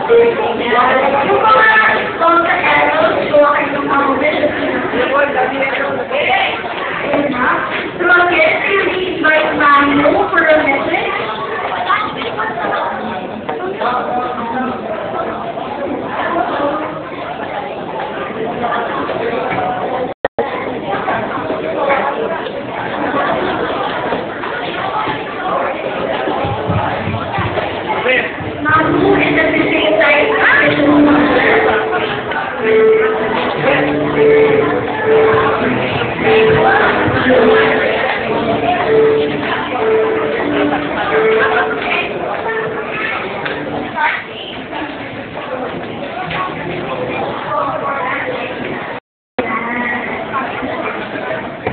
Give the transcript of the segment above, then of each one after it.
Yung mga contact arrows, gawa kayo ng mga mobile. So, again, you invite Manu for a message. Manu is at the same time special mother.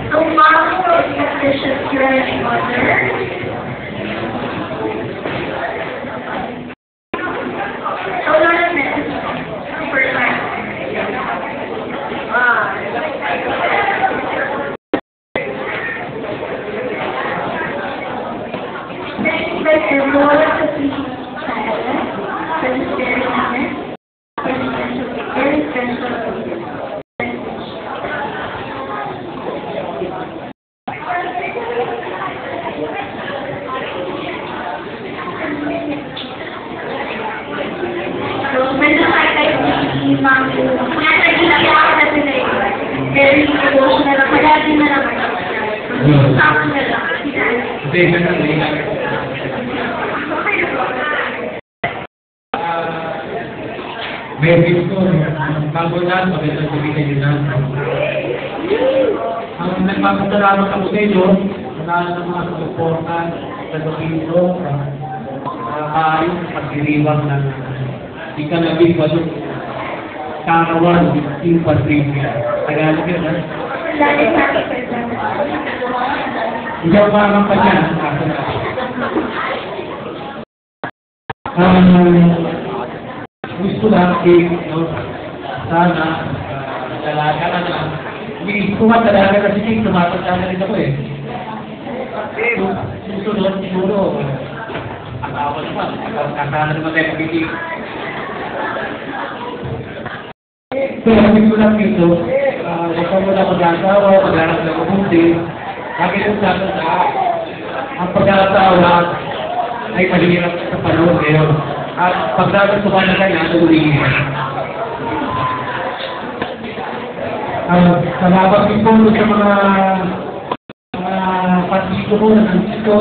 So, Manu is a precious grandmother. Very emotional. Kaya din na naman. Tama na lang. Baby ko, bago na, magandang sabihin nyo na. Ang nagpapasalamat ako sa inyo, wala na mga suportan sa Domino, yung pagdiriwang ng ikalabing walong Karawan, yung Patricia. Tagalog yun, ha? Ikaw parang pa niya, gusto lang, sana, talaga na lang. Hindi ko talaga kasi tumatanda na rin ako eh. Susunod siguro, asawa naman, kasana naman tayo pagiging. So, sabi ko lang dito, ikaw mo na mag-asawa, mag-anak na mabuti. Bakit yung sabi na, ang pag-asawa ay mahirap sa panahon ngayon. At pag-asawa sa kanila na, ulihin. Salamat din po sa mga patito ko, nandito,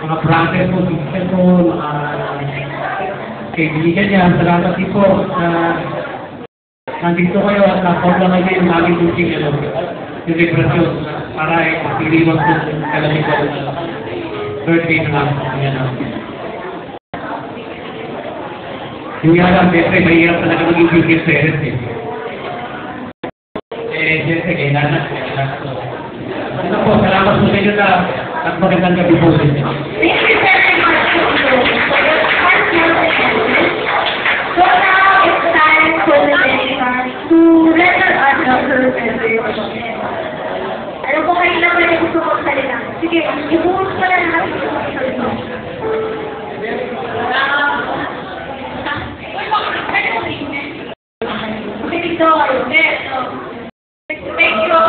mga brother ko, sister ko, mga kaibigan niya. Salamat din po nandito kayo at napaglamay kayo yung aming tuting yung celebration para ipiliwag ko kalamig ko birthday na lang. Yung alam, siyempre, mahirap talaga maging bigger parents eh. Siyempre, kailangan. Ito po, salamat po sa inyo na at magandang gabi po sa inyo. Thank you very much for your so now it's time for the to render us her message. Alam ko kayo na pala gusto kong salita. Sige, ibuhos ko na lahat gusto kong salita. Ito, thank you.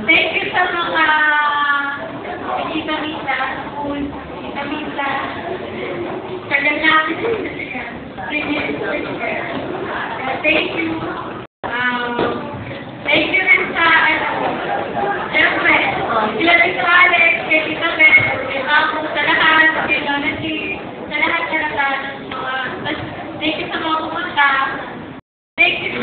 Thank you sa mga kita-mita, kita-mita, kaganapin. Thank you. Thank you rin sa, siyempre, sila rin sa Alex, kay Tita Beth, kay Mamo, sa lahat, kay Donathy, sa lahat na lahat. Thank you sa mga pumunta. Thank you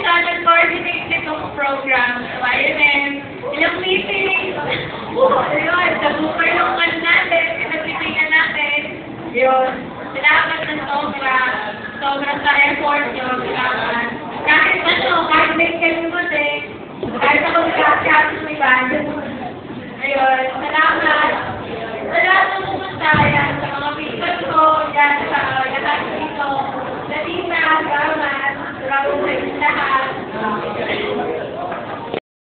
sa nag-coordinate nitong program. So, ayun ilang meetings. Ayun, sa bukay ng ano natin, pinagpipingan natin. Yun, salamat ng sobra sa effort nyo. Salamat. Kahit may kalimot eh. Kahit ako nagkakasyatos may band. Ayun, salamat. Salamat ng pumunta yan sa mga people ko, yan sa lahat dito. Latina, salamat. Salamat sa lahat.